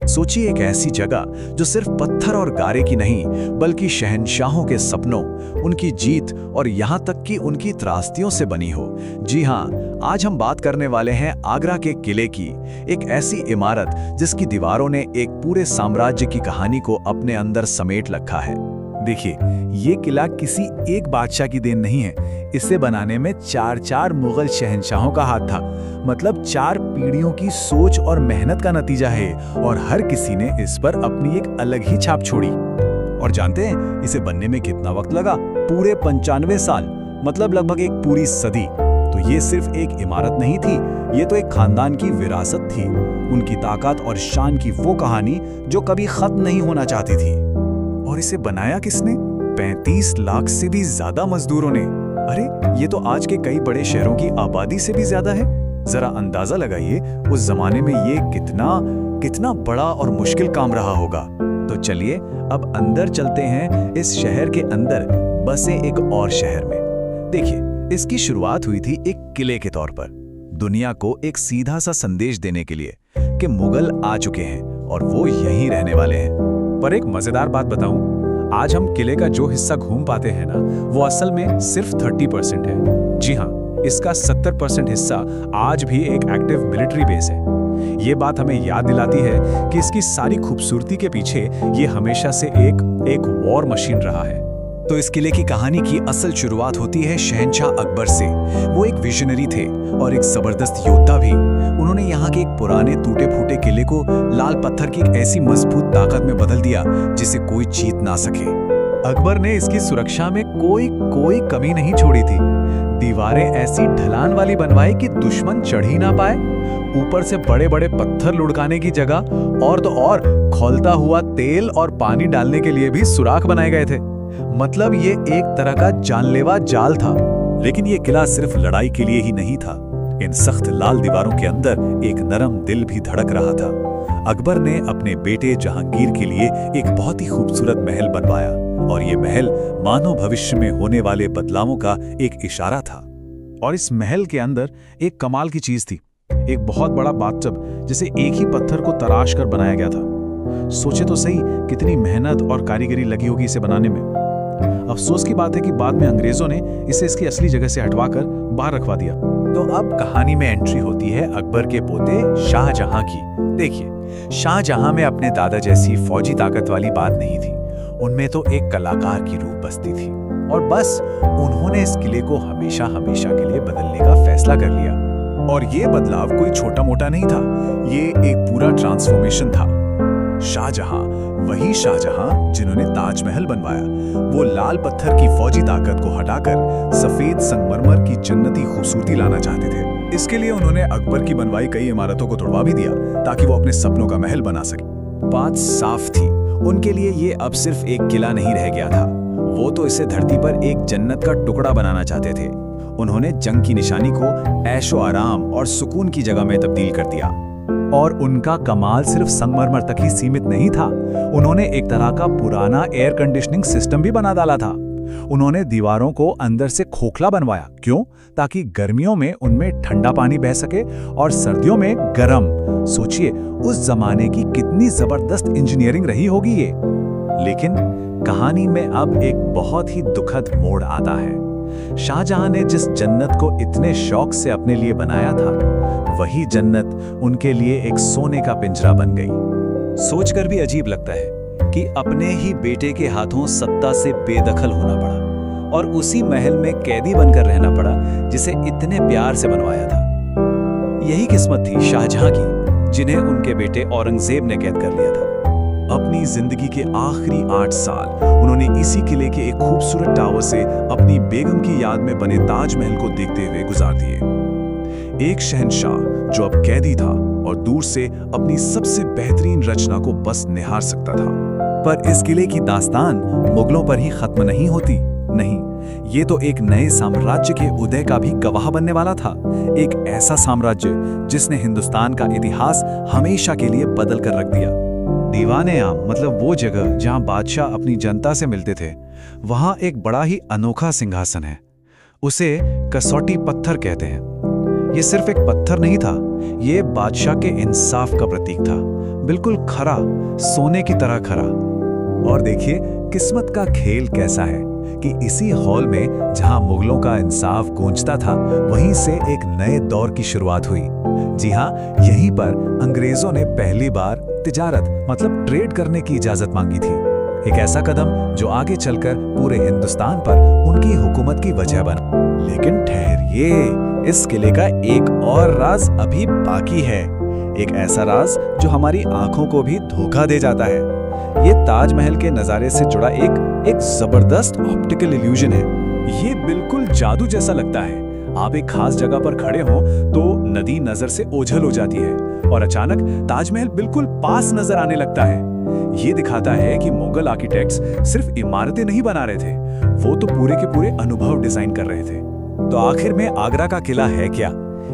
सोचिए, एक ऐसी जगह जो सिर्फ पत्थर और गारे की नहीं, बल्कि शहंशाहों के सपनों, उनकी जीत और यहाँ तक कि उनकी त्रास्तियों से बनी हो। जी हाँ, आज हम बात करने वाले हैं आगरा के किले की, एक ऐसी इमारत जिसकी दीवारों ने एक पूरे साम्राज्य की कहानी को अपने अंदर समेट रखा है। देखिए, ये किला किसी एक बादशाह की देन नहीं है। इसे बनाने में चार मुगल शहंशाहों का हाथ था। मतलब 4 पीढ़ियों की सोच और मेहनत का नतीजा है, और हर किसी ने इस पर अपनी एक अलग ही छाप छोड़ी। और जानते हैं इसे बनने में कितना वक्त लगा? पूरे 95 साल, मतलब लगभग एक पूरी सदी। तो ये सिर्फ एक इमारत नहीं थी, ये तो एक खानदान की विरासत थी, उनकी ताकत और शान की वो कहानी जो कभी खत्म नहीं होना चाहती थी। और इसे बनाया किसने? 35 लाख से भी ज्यादा मजदूरों ने। अरे, ये तो आज के कई बड़े शहरों की आबादी से भी ज्यादा है। जरा अंदाजा लगाइए उस जमाने में ये कितना बड़ा और मुश्किल काम रहा होगा। तो चलिए अब अंदर चलते हैं, इस शहर के अंदर बसे एक और शहर में। देखिए, इसकी शुरुआत हुई थी एक किले के तौर पर, दुनिया को एक सीधा सा संदेश देने के लिए कि मुगल आ चुके हैं और वो यहीं रहने वाले हैं। पर एक मजेदार बात बताऊं, आज हम किले का जो हिस्सा घूम पाते हैं ना, वो असल में सिर्फ 30% है। जी हाँ, इसका 70% हिस्सा आज भी एक एक्टिव मिलिट्री बेस है। ये बात हमें याद दिलाती है कि इसकी सारी खूबसूरती के पीछे ये हमेशा से एक वॉर मशीन रहा है। तो इस किले की कहानी की असल शुरुआत होती है शहंशाह अकबर से। वो एक विजनरी थे और एक जबरदस्त योद्धा भी। उन्होंने यहाँ के एक पुराने टूटे फूटे किले को लाल पत्थर की एक ऐसी मजबूत ताकत में बदल दिया जिसे कोई जीत ना सके। अकबर ने इसकी सुरक्षा में कोई कमी नहीं छोड़ी थी। दीवारें ऐसी ढलान वाली बनवाई कि दुश्मन चढ़ ही ना पाए। ऊपर से बड़े बड़े पत्थर लुढ़काने की जगह और तो और खौलता हुआ तेल और पानी डालने के लिए भी सुराख बनाए गए थे। मतलब ये एक तरह का जानलेवा जाल था। लेकिन ये किला सिर्फ लड़ाई के लिए ही नहीं था। इन सख्त लाल दीवारों के अंदर एक नरम दिल भी धड़क रहा था। अकबर ने अपने बेटे जहांगीर के लिए एक बहुत ही खूबसूरत महल बनवाया, और ये महल मानो भविष्य में होने वाले बदलावों का एक इशारा था। और इस महल के अंदर एक कमाल की चीज थी, एक बहुत बड़ा बाथटब जिसे एक ही पत्थर को तराश कर बनाया गया था। सोचे तो सही, कितनी मेहनत और कारीगरी लगी होगी इसे बनाने में। अफसोस की बात है कि बाद में अंग्रेजों ने इसे इसकी असली जगह से हटवाकर बाहर रखवा दिया। तो अब कहानी में एंट्री होती है अकबर के पोते शाहजहां की। देखिए, शाहजहां में अपने दादा जैसी फौजी ताकत वाली बात नहीं थी। उनमें तो एक कलाकार की रूह बसती थी, और बस उन्होंने इस किले को हमेशा के लिए बदलने का फैसला कर लिया। और ये बदलाव कोई छोटा मोटा नहीं था, ये एक पूरा ट्रांसफॉर्मेशन था। शाहजहां, वही शाहजहां जिन्होंने ताजमहल बनवाया, वो लाल पत्थर की फौजी ताकत को हटाकर सफेद संगमरमर की जन्नती खूबसूरती लाना चाहते थे। इसके लिए उन्होंने अकबर की बनवाई कई इमारतों को तोड़वा भी दिया, ताकि वो अपने सपनों का महल बना सके। बात साफ थी, उनके लिए ये अब सिर्फ एक किला नहीं रह गया था, वो तो इसे धरती पर एक जन्नत का टुकड़ा बनाना चाहते थे। उन्होंने जंग की निशानी को ऐशो आराम और सुकून की जगह में तब्दील कर दिया। और उनका कमाल सिर्फ संगमरमर तक ही सीमित नहीं था। उन्होंने एक तरह का पुराना एयर कंडीशनिंग सिस्टम भी बना डाला था। उन्होंने दीवारों को अंदर से खोखला बनवाया। क्यों? ताकि गर्मियों में उनमें ठंडा पानी बह सके और सर्दियों में गर्म। सोचिए, उस जमाने की कितनी जबरदस्त इंजीनियरिंग रही होगी ये। लेकिन कहानी में अब एक बहुत ही दुखद मोड़ आता है। शाहजहां ने जिस जन्नत को इतने शौक से अपने लिए बनाया था, वही जन्नत उनके लिए एक सोने का पिंजरा बन गई। सोचकर भी अजीब लगता है कि अपने ही बेटे के हाथों सत्ता से बेदखल होना पड़ा, और उसी महल में कैदी बनकर रहना पड़ा जिसे इतने प्यार से बनवाया था। यही किस्मत थी शाहजहां की, जिन्हें उनके बेटे औरंगजेब ने कैद कर लिया था। अपनी जिंदगी के आखिरी 8 साल उन्होंने इसी किले के एक खूबसूरत टावर से अपनी बेगम की याद में बने ताजमहल को देखते हुए गुजार दिए। एक शहंशाह जो अब कैदी था और दूर से अपनी सबसे बेहतरीन रचना को बस निहार सकता था। पर इस किले की दास्तान मुगलों पर ही खत्म नहीं होती। नहीं, ये तो एक नए साम्राज्य के उदय का भी गवाह बनने वाला था। एक ऐसा साम्राज्य जिसने हिंदुस्तान का इतिहास हमेशा के लिए बदल कर रख दिया। दीवाने आम, मतलब वो जगह जहां बादशाह अपनी जनता से मिलते थे, वहां एक बड़ा ही अनोखा सिंहासन है। उसे कसौटी पत्थर कहते हैं। ये सिर्फ एक पत्थर नहीं था, ये बादशाह के इंसाफ का प्रतीक था, बिल्कुल खरा, सोने की तरह खरा। और देखिए किस्मत का खेल कैसा है कि इसी हॉल में जहां मुगलों का इंसाफ गूंजता था, वहीं से एक नए दौर की शुरुआत हुई। जी हाँ, यहीं पर अंग्रेजों ने पहली बार तिजारत मतलब ट्रेड करने की इजाजत मांगी थी। एक ऐसा कदम जो आगे चलकर पूरे हिंदुस्तान पर उनकी हुकूमत की वजह बना। लेकिन ठहरिए, इस किले का एक और राज अभी बाकी है, एक ऐसा राज जो हमारी आंखों को भी धोखा दे जाता है। ये ताजमहल के नजारे से जुड़ा एक जबरदस्त ऑप्टिकल इल्यूजन है। ये बिल्कुल जादू जैसा लगता है। आप एक खास जगह पर खड़े हो तो नदी नजर से ओझल हो जाती है और अचानक ताजमहल बिल्कुल पास नजर आने लगता है। ये दिखाता है कि मुगल आर्किटेक्ट्स सिर्फ इमारतें नहीं बना रहे थे, वो तो पूरे के पूरे अनुभव डिजाइन कर रहे थे। तो आखिर में आगरा का किला है क्या?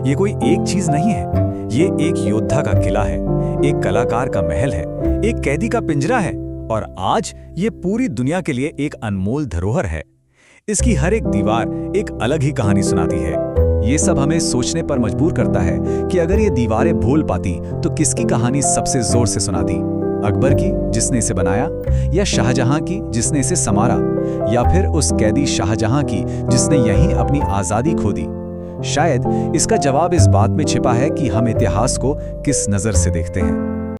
ये कोई एक चीज नहीं है, ये एक योद्धा का किला है, एक कलाकार का महल है, एक कैदी का पिंजरा है और आज ये पूरी दुनिया के लिए एक अनमोल धरोहर है। इसकी हर एक दीवार एक अलग ही कहानी सुनाती है। ये सब हमें सोचने पर मजबूर करता है कि अगर ये दीवारें बोल पाती तो किसकी कहानी सबसे जोर से सुनाती? अकबर की जिसने इसे बनाया, या शाहजहां की जिसने इसे संवारा, या फिर उस कैदी शाहजहां की जिसने यहीं अपनी आजादी खो दी? शायद इसका जवाब इस बात में छिपा है कि हम इतिहास को किस नजर से देखते हैं।